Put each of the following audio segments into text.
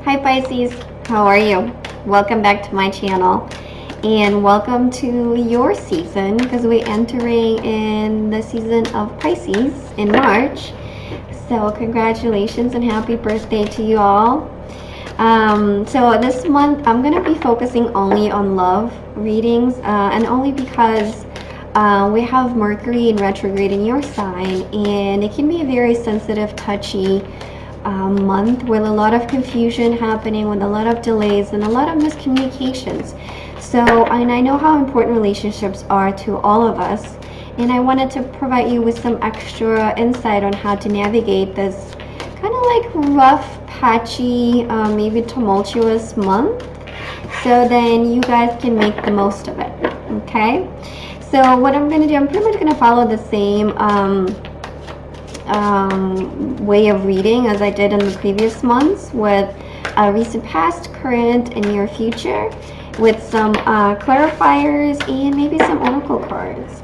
Hi Pisces, how are you? Welcome back to my channel and welcome to your season because we're entering in the season of Pisces in March. So congratulations and happy birthday to you all. So this month I'm going to be focusing only on love readings and only because we have Mercury in retrograde in your sign, and it can be a very sensitive, touchy month with a lot of confusion happening, with a lot of delays and a lot of miscommunications. So, and I know how important relationships are to all of us, and I wanted to provide you with some extra insight on how to navigate this kind of like rough, patchy, maybe tumultuous month, so then you guys can make the most of it. Okay, so what I'm going to do, I'm pretty much going to follow the same way of reading as I did in the previous months, with recent past, current, and near future, with some clarifiers and maybe some oracle cards.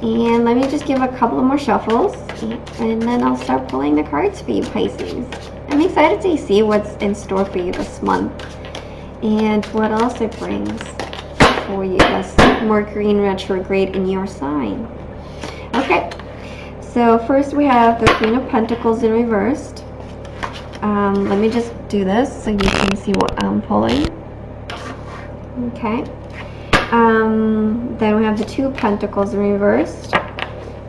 And let me just give a couple of more shuffles, and then I'll start pulling the cards for you, Pisces. I'm excited to see what's in store for you this month and what else it brings for you, this Mercury in retrograde in your sign. Okay, so first we have the Queen of Pentacles in reversed. Let me just do this so you can see what I'm pulling. Okay. Then we have the Two of Pentacles in reversed.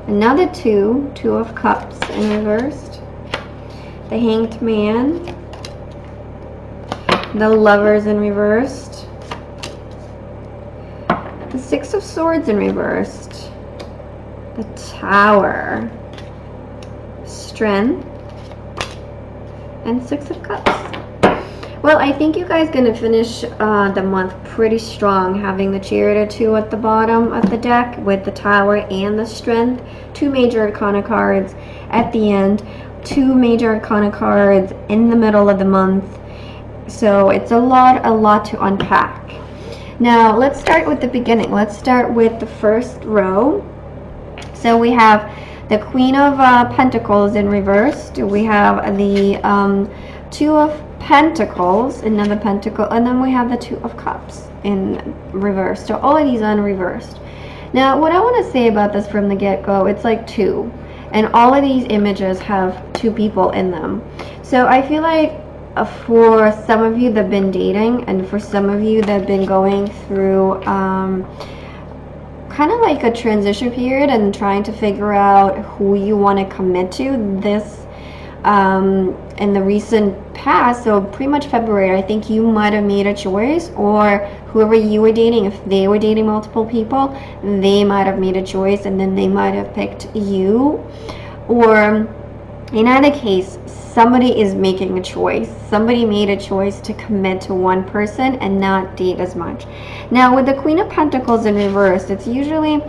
Another Two of Cups in reversed. The Hanged Man. The Lovers in reversed. The Six of Swords in reversed. The Tower. Strength. And Six of Cups. Well, I think you guys are going to finish the month pretty strong, having the Chariot 2 at the bottom of the deck with the Tower and the Strength. Two major arcana cards at the end. Two major arcana cards in the middle of the month. So it's a lot to unpack. Now, let's start with the beginning. Let's start with the first row. So we have the Queen of Pentacles in reversed. We have the Two of Pentacles, another Pentacle, and then we have the Two of Cups in reverse. So all of these are reversed. Now, what I want to say about this from the get-go, it's like two, and all of these images have two people in them. So I feel like for some of you that have been dating, and for some of you that have been going through kind of like a transition period and trying to figure out who you want to commit to, this in the recent past, so pretty much February, I think you might have made a choice, or whoever you were dating, if they were dating multiple people, they might have made a choice and then they might have picked you. Or in either case, somebody is making a choice. Somebody made a choice to commit to one person and not date as much. Now with the Queen of Pentacles in reverse, it's usually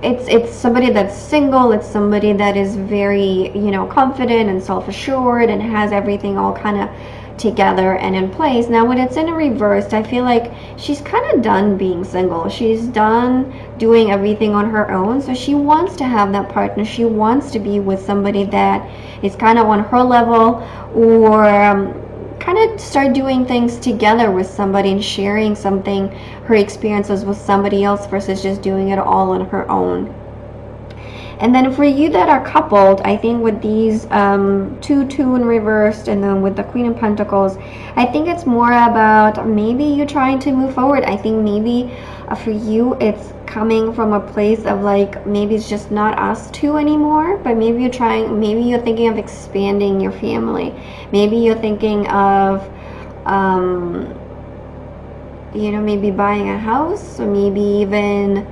it's somebody that's single. It's somebody that is very, confident and self-assured and has everything all kind of together and in place. Now when it's in a reversed, I feel like she's kind of done being single. She's done doing everything on her own, so she wants to have that partner. She wants to be with somebody that is kind of on her level, or kind of start doing things together with somebody and sharing something, her experiences with somebody else, versus just doing it all on her own. And then for you that are coupled, I think with these two in reversed, and then with the Queen of Pentacles, I think it's more about maybe you trying to move forward. I think maybe for you it's coming from a place of like, maybe it's just not us two anymore, but maybe you're thinking of expanding your family. Maybe you're thinking of maybe buying a house, or maybe even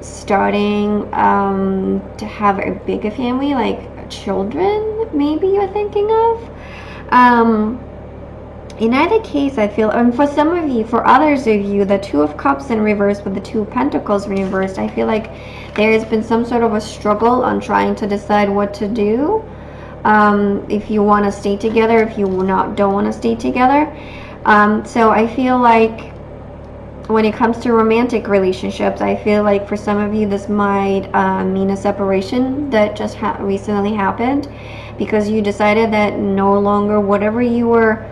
starting to have a bigger family, like children, maybe you're thinking of. In either case, I feel, and for some of you, for others of you, the Two of Cups in reverse with the Two of Pentacles reversed, I feel like there has been some sort of a struggle on trying to decide what to do. If you want to stay together, if you don't want to stay together. So I feel like when it comes to romantic relationships, I feel like for some of you this might mean a separation that just recently happened, because you decided that no longer whatever you were,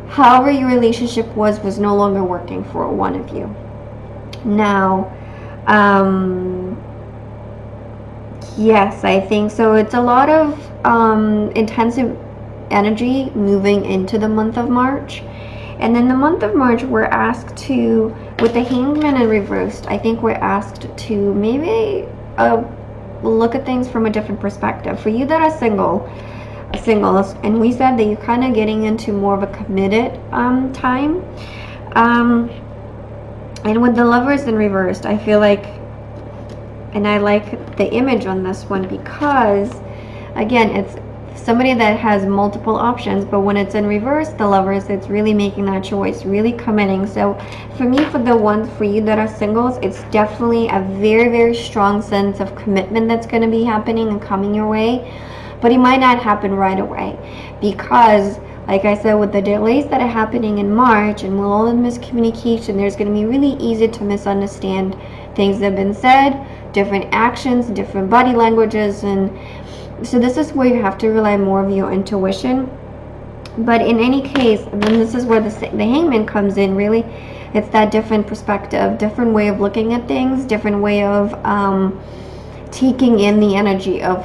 however your relationship was no longer working for one of you. Now, yes, I think so. It's a lot of intensive energy moving into the month of March. And in the month of March, we're asked to, with the Hanged Man in reversed, I think we're asked to maybe look at things from a different perspective. For you that are singles, and we said that you're kind of getting into more of a committed time. And with the Lovers in reversed, I feel like, and I like the image on this one because, again, it's somebody that has multiple options, but when it's in reverse, the Lovers, it's really making that choice, really committing. So for me, for you that are singles, it's definitely a very, very strong sense of commitment that's going to be happening and coming your way, but it might not happen right away because, like I said, with the delays that are happening in March and with all the miscommunication, there's going to be really easy to misunderstand things that have been said, different actions, different body languages, and so this is where you have to rely more of your intuition. But in any case, then this is where the Hangman comes in, really. It's that different perspective, different way of looking at things, different way of taking in the energy of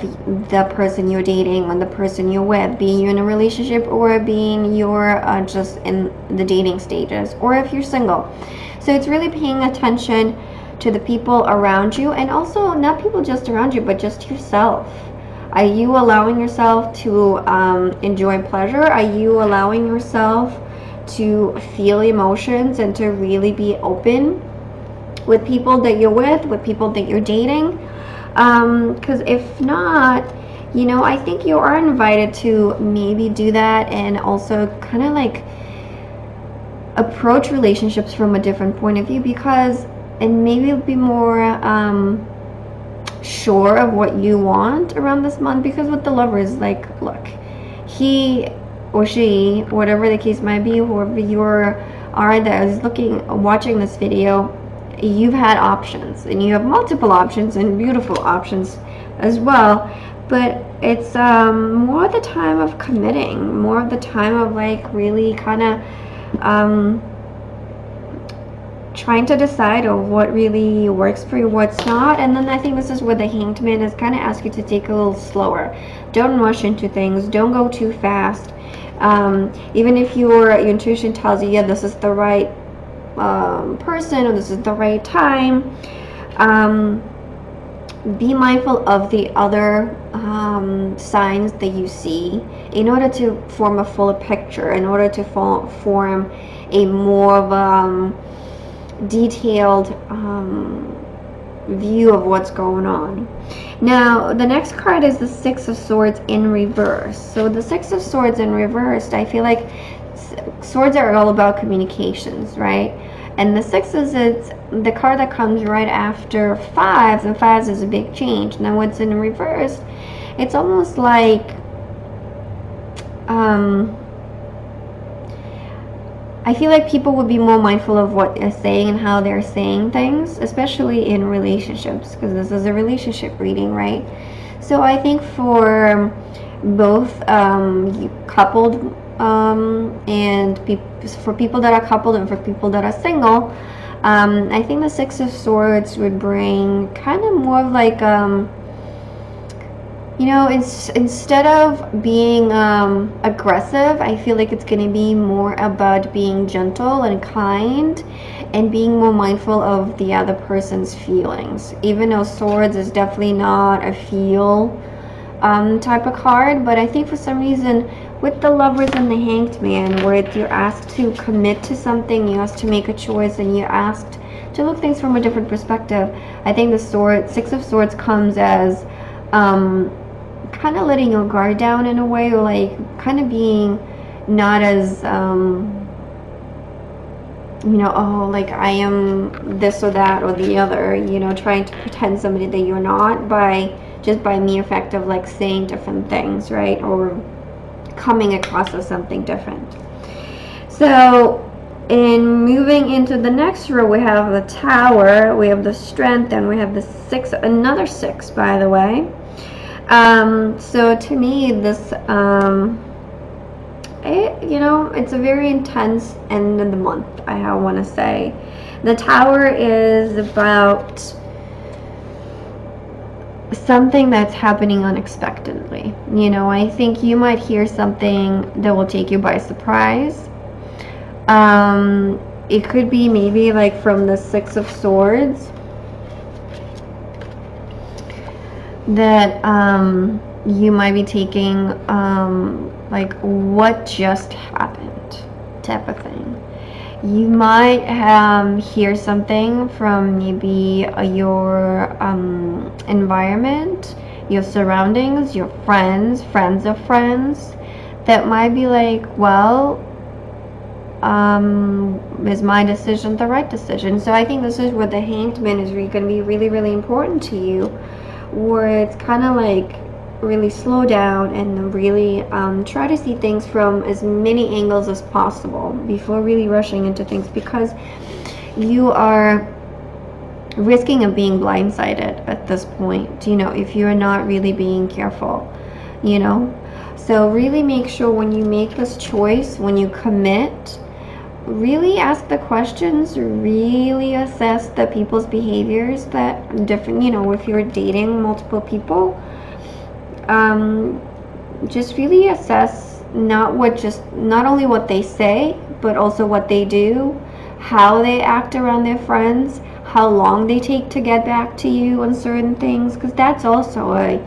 the person you're dating or the person you're with, being you in a relationship or being you're just in the dating stages, or if you're single. So it's really paying attention to the people around you, and also not people just around you, but just yourself. Are you allowing yourself to enjoy pleasure? Are you allowing yourself to feel emotions and to really be open with people that you're with people that you're dating? Because if not, you know, I think you are invited to maybe do that and also kind of like approach relationships from a different point of view, because, and maybe be more sure of what you want around this month. Because with the Lovers, like, look, he or she, whatever the case might be, whoever you are that is watching this video, you've had options, and you have multiple options and beautiful options as well, but it's more the time of committing, more of the time of like really kind of trying to decide of what really works for you, what's not. And then I think this is where the Hanged Man is kind of ask you to take a little slower. Don't rush into things, don't go too fast. Even if your intuition tells you, yeah, this is the right person, or this is the right time, be mindful of the other signs that you see in order to form a fuller picture, in order to form a more of detailed view of what's going on. Now, the next card is the Six of Swords in reverse. So the Six of Swords in reversed, I feel like swords are all about communications, right? And the Sixes, it's the card that comes right after Fives, and Fives is a big change. Now, what's in reverse, it's almost like I feel like people would be more mindful of what they're saying and how they're saying things, especially in relationships, because this is a relationship reading, right? So I think for both coupled and for people that are coupled and for people that are single, I think the Six of Swords would bring kind of more of like you know, instead of being aggressive, I feel like it's going to be more about being gentle and kind and being more mindful of the other person's feelings. Even though Swords is definitely not a feel type of card, but I think for some reason with the Lovers and the Hanged Man, where you're asked to commit to something, you're asked to make a choice, and you're asked to look things from a different perspective, I think the Six of Swords comes as kind of letting your guard down in a way, or like kind of being not as you know, oh, like I am this or that or the other, you know, trying to pretend somebody that you're not by mere fact of like saying different things, right, or coming across as something different. So And moving into the next row, we have the Tower, we have the Strength, and we have the 6, another 6, by the way. So to me, this, it's a very intense end of the month, I want to say. The Tower is about something that's happening unexpectedly. I think you might hear something that will take you by surprise. It could be maybe like from the 6 of Swords that you might be taking like what just happened type of thing. You might hear something from maybe your environment, your surroundings, your friends of friends, that might be like, well, is my decision the right decision? So I think this is where the Hanged Man is going to be really, really important to you, where it's kind of like really slow down and really try to see things from as many angles as possible before really rushing into things, because you are risking of being blindsided at this point, if you're not really being careful, So really make sure when you make this choice, when you commit, really ask the questions, really assess the people's behaviors that different, if you're dating multiple people, just really assess not only what they say, but also what they do, how they act around their friends, how long they take to get back to you on certain things, because that's also a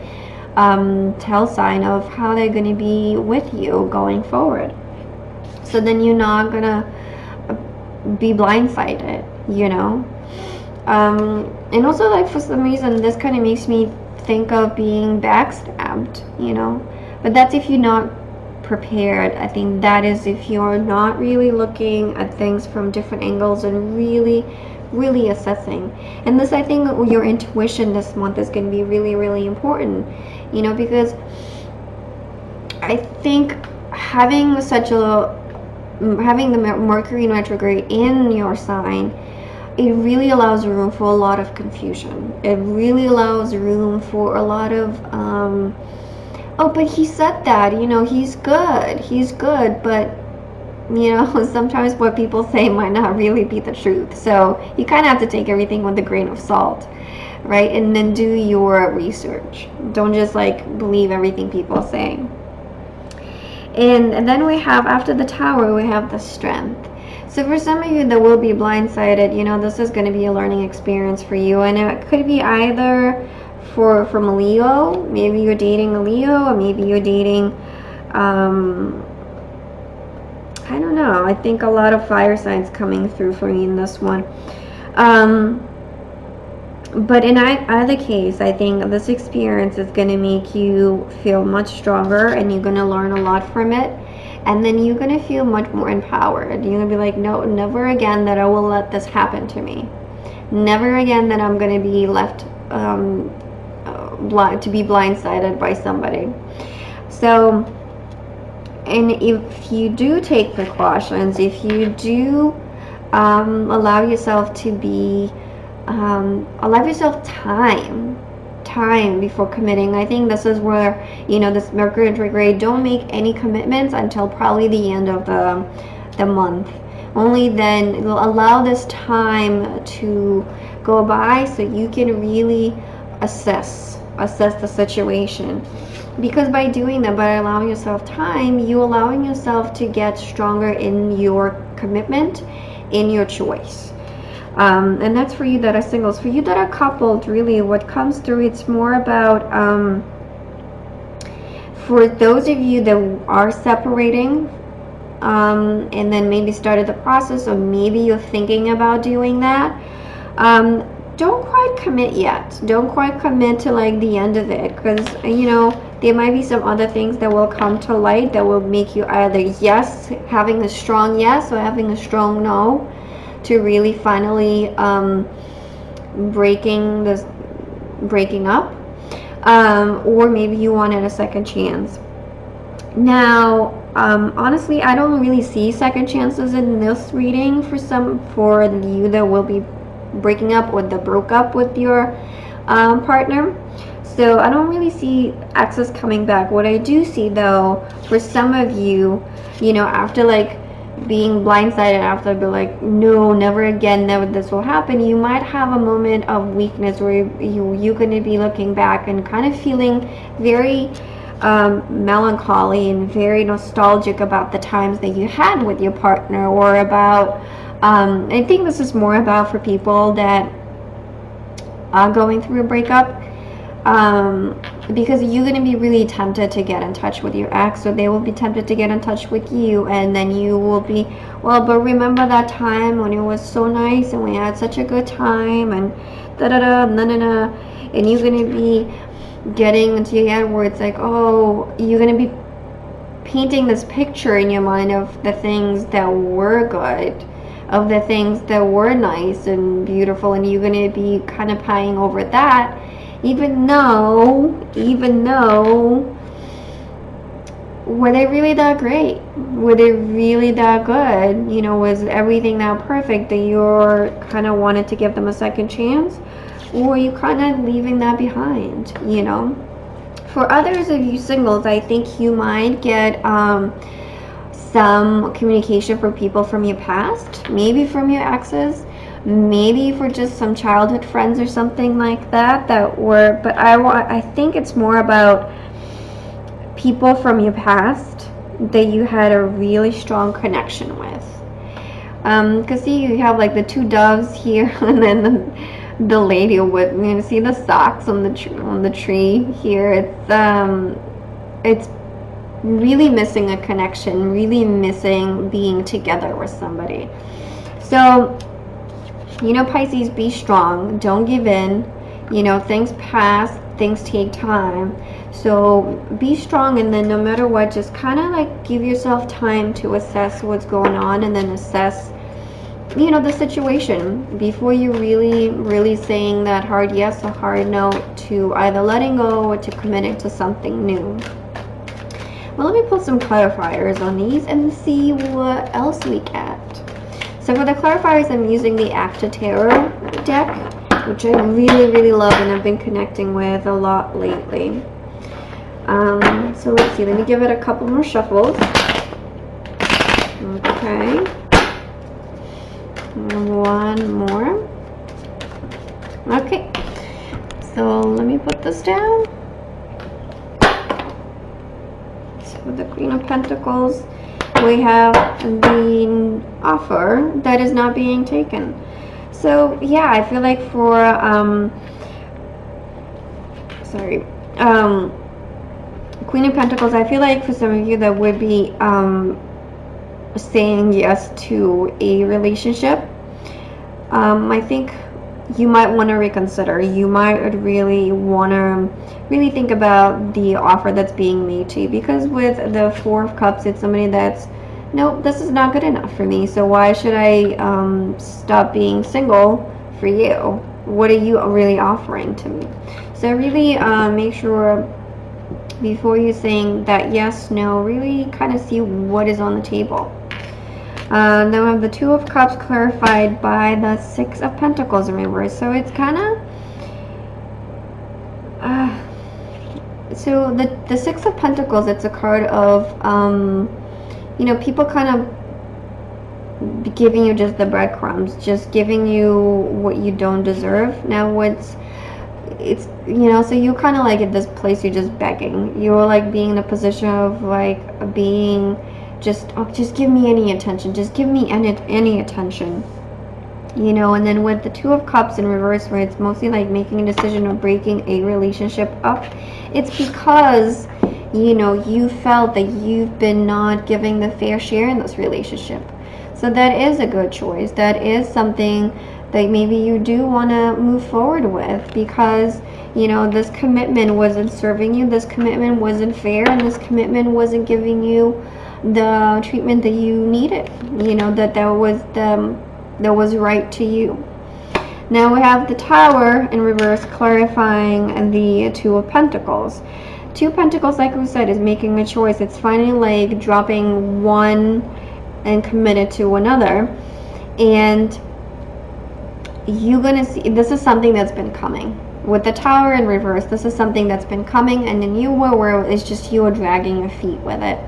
tell sign of how they're going to be with you going forward. So then you're not going to be blindsided, and also, like, for some reason this kind of makes me think of being backstabbed, but that's if you're not prepared. I think that is if you're not really looking at things from different angles and really assessing. And this, I think, your intuition this month is going to be really, really important, because I think having the Mercury in retrograde in your sign, it really allows room for a lot of confusion. It really allows room for a lot of, oh, but he said that, he's good, but, sometimes what people say might not really be the truth. So you kind of have to take everything with a grain of salt, right? And then do your research. Don't just believe everything people say. And then we have, after the Tower, we have the Strength. So for some of you that will be blindsided, this is going to be a learning experience for you. And it could be either from a Leo, maybe you're dating a Leo, or maybe you're dating, I don't know, I think a lot of fire signs coming through for me in this one. But in either case, I think this experience is going to make you feel much stronger, and you're going to learn a lot from it. And then you're going to feel much more empowered. You're going to be like, no, never again that I will let this happen to me. Never again that I'm going to be left to be blindsided by somebody. So, and if you do take precautions, if you do allow yourself to be, allow yourself time before committing. I think this is where, this Mercury retrograde, don't make any commitments until probably the end of the month. Only then you'll allow this time to go by so you can really assess the situation. Because by doing that, by allowing yourself time, you're allowing yourself to get stronger in your commitment, in your choice. And that's for you that are singles. For you that are coupled, really what comes through, it's more about for those of you that are separating, and then maybe started the process, or maybe you're thinking about doing that, don't quite commit yet. Don't quite commit to the end of it, because there might be some other things that will come to light that will make you either having a strong yes, or having a strong no, to really finally breaking up, or maybe you wanted a second chance. Now, honestly, I don't really see second chances in this reading for you that will be breaking up or that broke up with your partner. So I don't really see exes coming back. What I do see, though, for some of you, after like being blindsided, after be like, no, never again, never this will happen, you might have a moment of weakness where you're going to be looking back and kind of feeling very melancholy and very nostalgic about the times that you had with your partner, or about I think this is more about for people that are going through a breakup, because you're going to be really tempted to get in touch with your ex, or they will be tempted to get in touch with you, and then you will be, well, but remember that time when it was so nice and we had such a good time, and da da da, na na na, and you're going to be getting into your head where it's like, oh, you're going to be painting this picture in your mind of the things that were good, of the things that were nice and beautiful, and you're going to be kind of pining over that, even though were they really that great? Were they really that good? Was everything that perfect that you're kind of wanted to give them a second chance? Or are you kind of leaving that behind, For others of you singles, I think you might get some communication from people from your past, maybe from your exes, maybe for just some childhood friends or something like that but I think it's more about people from your past that you had a really strong connection with. Because see, you have like the two doves here, and then the lady with, see the socks on the tree here. It's really missing a connection, really missing being together with somebody. So, Pisces, be strong. Don't give in. Things pass, things take time. So be strong, and then no matter what, just kind of like give yourself time to assess what's going on, and then assess the situation before you really saying that hard yes or hard no to either letting go or to committing to something new. Well, let me put some clarifiers on these and see what else we get. So for the clarifiers, I'm using the Acta Tarot deck, which I really love and I've been connecting with a lot lately. So let's see, let me give it a couple more shuffles. Okay. One more. Okay, so let me put this down. So with the Queen of Pentacles, we have the offer that is not being taken. So yeah, I feel like for Queen of Pentacles, I feel like for some of you that would be saying yes to a relationship, I think you might want to reconsider. You might really want to think about the offer that's being made to you, because with the Four of Cups, it's somebody that's, nope, this is not good enough for me, so why should I stop being single for you? What are you really offering to me? So really make sure before you saying that yes, no, really kind of see what is on the table. Then we have the Two of Cups clarified by the Six of Pentacles in reverse. So it's kind of so the Six of Pentacles, it's a card of people kind of giving you just the breadcrumbs, just giving you what you don't deserve. Now it's so you kind of like at this place, you're just begging. You're like being in a position of like being just give me any attention, just give me any attention, and then with the Two of Cups in reverse, where it's mostly like making a decision of breaking a relationship up, it's because you felt that you've been not giving the fair share in this relationship. So that is a good choice. That is something that maybe you do want to move forward with, because this commitment wasn't serving you, this commitment wasn't fair, and this commitment wasn't giving you the treatment that you needed, that was right to you. Now we have the Tower in reverse clarifying the Two of Pentacles. Two Pentacles, like we said, is making a choice. It's finally like dropping one and committed to another. And you're gonna see, this is something that's been coming. With the Tower in reverse, this is something that's been coming, and then you were where it's just you are dragging your feet with it.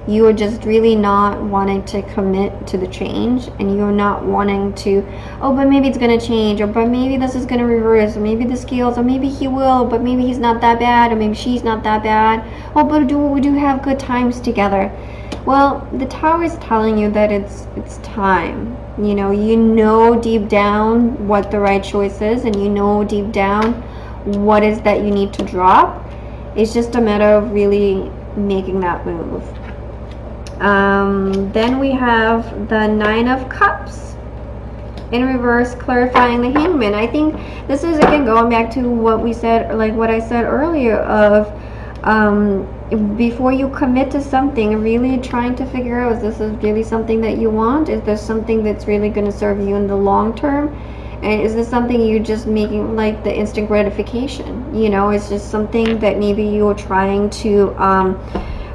You are just really not wanting to commit to the change, and you're not wanting to, oh, but maybe it's going to change, or but maybe this is going to reverse, or maybe the scales, or maybe he will, but maybe he's not that bad, or maybe she's not that bad. Oh, but we do have good times together. Well, the Tower is telling you that it's time. You know deep down what the right choice is, and you know deep down what is that you need to drop. It's just a matter of really making that move. Then we have the Nine of Cups in reverse, clarifying the Hangman. I think this is, again, going back to what we said, like what I said earlier, of before you commit to something, really trying to figure out, is this really something that you want? Is this something that's really going to serve you in the long term? And is this something you're just making like the instant gratification? It's just something that maybe you're trying to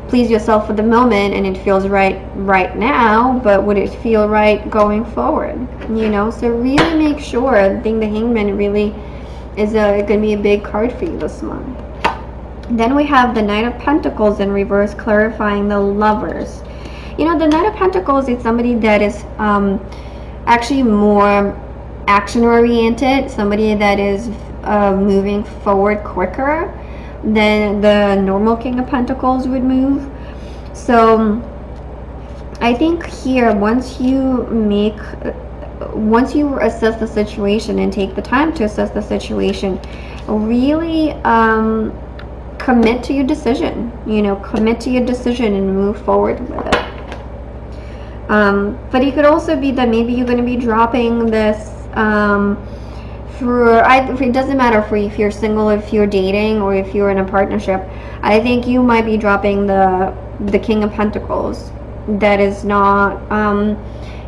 please yourself for the moment, and it feels right now, but would it feel right going forward? So really make sure. I think the Hangman really is going to be a big card for you this month. Then we have the Knight of Pentacles in reverse, clarifying the Lovers. The Knight of Pentacles is somebody that is actually more action-oriented, somebody that is moving forward quicker than the normal King of Pentacles would move. So I think here, once you assess the situation and take the time to assess the situation, really commit to your decision. Commit to your decision and move forward with it. But it could also be that maybe you're going to be dropping this it doesn't matter if you're single, if you're dating, or if you're in a partnership. I think you might be dropping the King of Pentacles. That is not,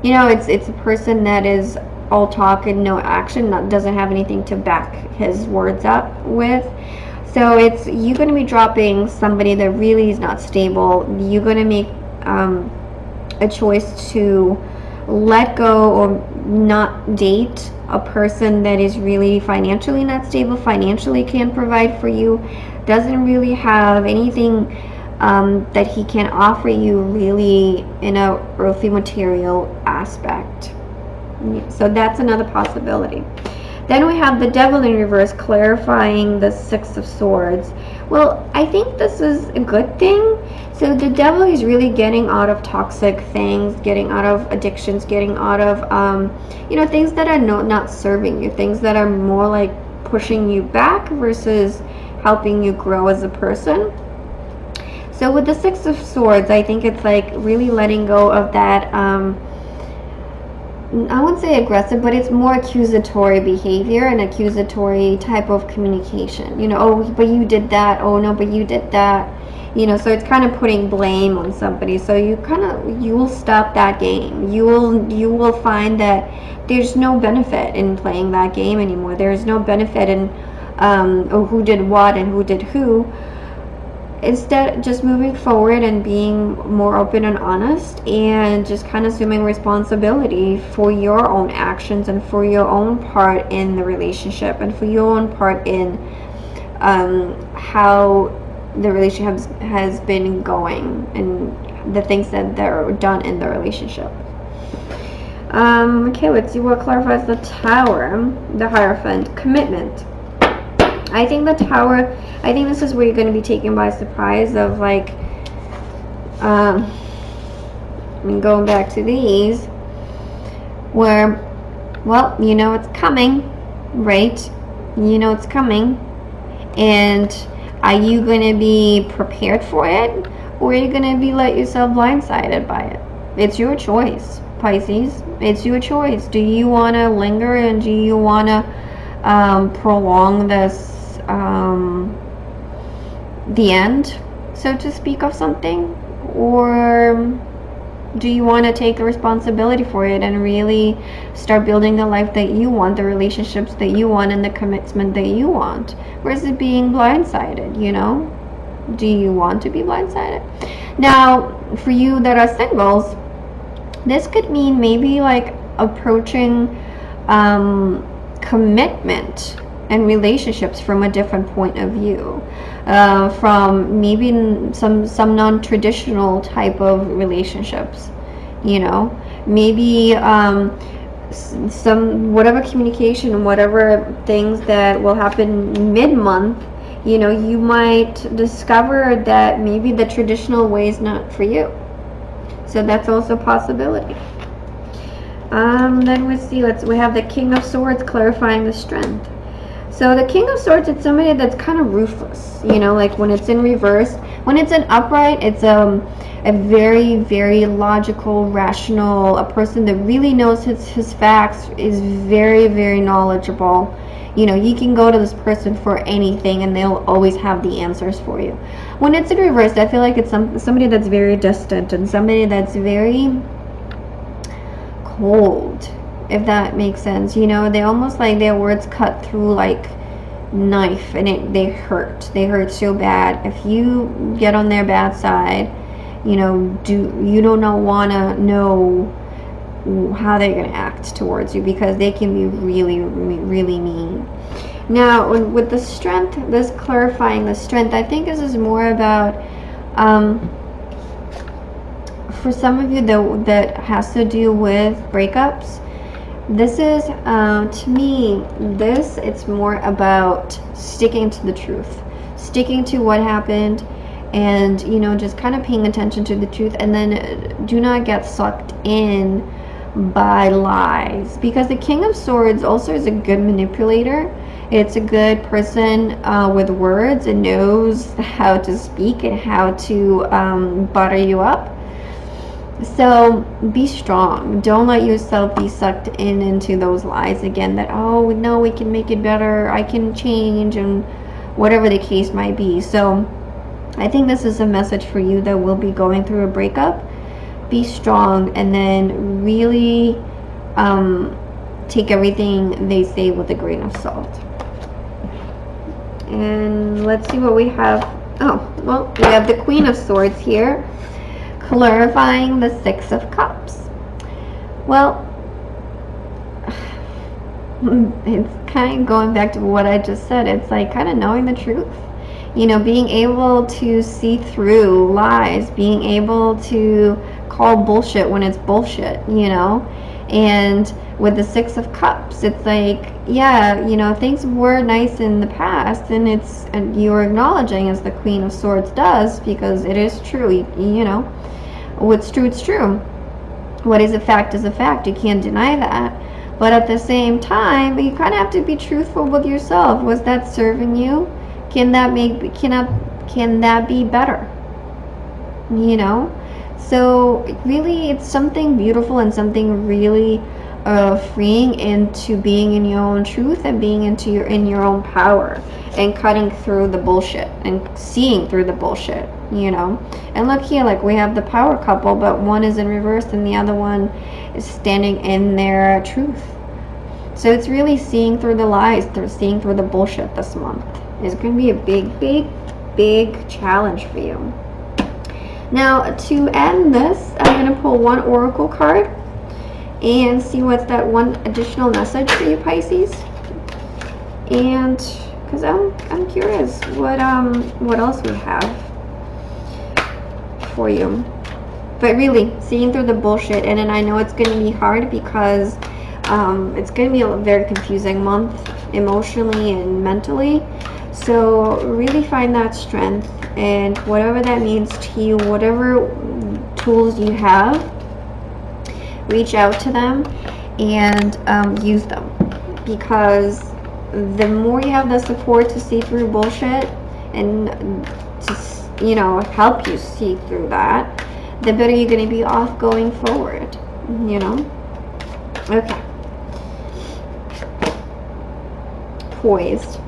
it's a person that is all talk and no action, doesn't have anything to back his words up with. So you're going to be dropping somebody that really is not stable. You're going to make a choice to let go or not date a person that is really financially not stable, financially can't provide for you, doesn't really have anything that he can offer you really in a earthly material aspect. So that's another possibility. Then we have the Devil in reverse, clarifying the Six of Swords. Well, I think this is a good thing. So the Devil is really getting out of toxic things, getting out of addictions, getting out of, things that are not serving you, things that are more like pushing you back versus helping you grow as a person. So with the Six of Swords, I think it's like really letting go of that, I wouldn't say aggressive, but it's more accusatory behavior and accusatory type of communication. Oh, but you did that. Oh, no, but you did that. So it's kind of putting blame on somebody. So you will stop that game. You will find that there's no benefit in playing that game anymore. There's no benefit in who did what and who did who. Instead, just moving forward and being more open and honest, and just kind of assuming responsibility for your own actions and for your own part in the relationship and for your own part in how the relationship has been going and the things that they're done in the relationship. Okay, let's see what clarifies the Tower, the Hierophant, commitment. I think the Tower, I think this is where you're going to be taken by surprise of like, going back to these, where, well, it's coming, right? It's coming. And are you going to be prepared for it? Or are you going to be let yourself blindsided by it? It's your choice, Pisces. It's your choice. Do you want to linger, and do you want to prolong this, the end, so to speak, of something? Or do you want to take the responsibility for it and really start building the life that you want, the relationships that you want, and the commitment that you want, versus being blindsided? Do you want to be blindsided? Now, for you that are singles, this could mean maybe like approaching commitment and relationships from a different point of view, from maybe some non-traditional type of relationships, you know, maybe some whatever communication, whatever things that will happen mid-month, you know, you might discover that maybe the traditional way is not for you. So that's also a possibility. Then we see, we have the King of Swords clarifying the strength. So the King of Swords, it's somebody that's kind of ruthless, you know, like when it's in reverse. When it's in upright, it's a very, very logical, rational, a person that really knows his facts, is very, very knowledgeable. You know, you can go to this person for anything and they'll always have the answers for you. When it's in reverse, I feel like it's somebody that's very distant and somebody that's very cold, if that makes sense. You know, they almost like their words cut through like knife, and they hurt so bad. If you get on their bad side, you know, you do not want to know how they're going to act towards you, because they can be really, really mean. Now, with the strength, this clarifying the strength, I think this is more about for some of you that has to do with breakups. This is to me, it's more about sticking to the truth, sticking to what happened, and you know, just kind of paying attention to the truth, and then do not get sucked in by lies, because the King of Swords also is a good manipulator. It's a good person with words, and knows how to speak and how to butter you up. So be strong. Don't let yourself be sucked into those lies again, that, oh no, we can make it better, I can change, and whatever the case might be. So I think this is a message for you that will be going through a breakup. Be strong, and then really take everything they say with a grain of salt. And let's see what we have. Oh, well, we have the Queen of Swords here, clarifying the Six of Cups. Well, it's kind of going back to what I just said. It's like kind of knowing the truth. You know, being able to see through lies, being able to call bullshit when it's bullshit, you know. And with the Six of Cups, it's like, yeah, you know, things were nice in the past, and you're acknowledging, as the Queen of Swords does, because it is true. You know, what's true, it's true. What is a fact is a fact. You can't deny that. But at the same time, you kind of have to be truthful with yourself. Was that serving you? Can that be better? You know? So really, it's something beautiful and something really freeing into being in your own truth, and being in your own power, and cutting through the bullshit and seeing through the bullshit, you know. And look here, like we have the power couple, but one is in reverse and the other one is standing in their truth. So it's really seeing through the lies, seeing through the bullshit this month. It's going to be a big, big, big challenge for you. Now, to end this, I'm going to pull one oracle card and see what's that one additional message for you, Pisces. And because I'm curious what else we have for you. But really, seeing through the bullshit. And then I know it's going to be hard, because it's going to be a very confusing month, emotionally and mentally. So really find that strength, and whatever that means to you, whatever tools you have, reach out to them and use them, because the more you have the support to see through bullshit and to, you know, help you see through that, the better you're going to be off going forward, you know. Okay. Poised.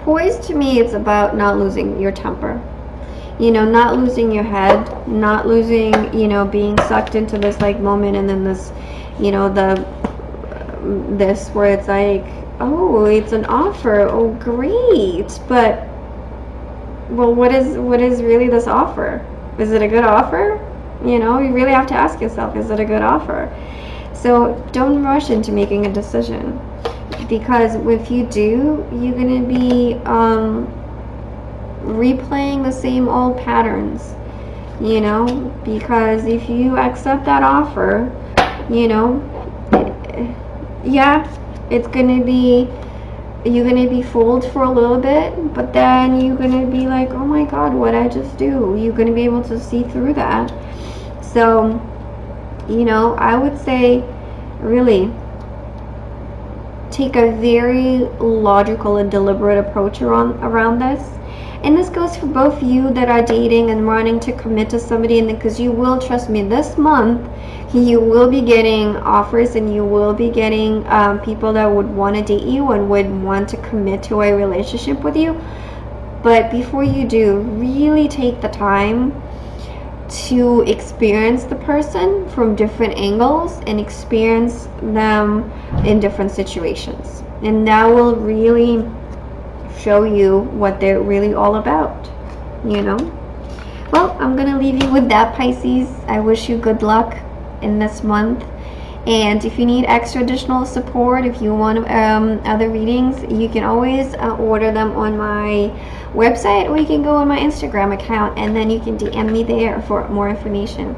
Poised, to me, it's about not losing your temper. You know, not losing your head, not losing, you know, being sucked into this like moment, and then this, you know, this where it's like, oh, it's an offer, oh great, but well, what is really this offer? Is it a good offer? You really have to ask yourself, is it a good offer? So don't rush into making a decision, because if you do, you're going to be replaying the same old patterns, because if you accept that offer, yeah, it's going to be, you're going to be fooled for a little bit, but then you're going to be like, oh my God, what I just do? You're going to be able to see through that. So, I would say really take a very logical and deliberate approach around this. And this goes for both you that are dating and wanting to commit to somebody, and because you will, trust me, this month you will be getting offers, and you will be getting people that would want to date you and would want to commit to a relationship with you. But before you do, really take the time to experience the person from different angles and experience them in different situations, and that will really show you what they're really all about. Well, I'm gonna leave you with that, Pisces. I wish you good luck in this month, and if you need extra additional support, if you want other readings, you can always order them on my website, or you can go on my Instagram account, and then you can DM me there for more information.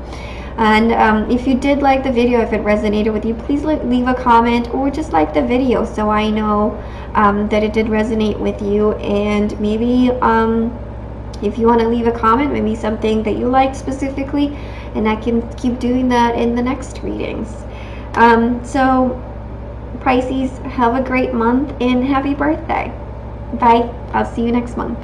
And if you did like the video, if it resonated with you, please leave a comment, or just like the video so I know that it did resonate with you. And maybe if you want to leave a comment, maybe something that you liked specifically, and I can keep doing that in the next readings. So Pisces, have a great month and happy birthday. Bye. I'll see you next month.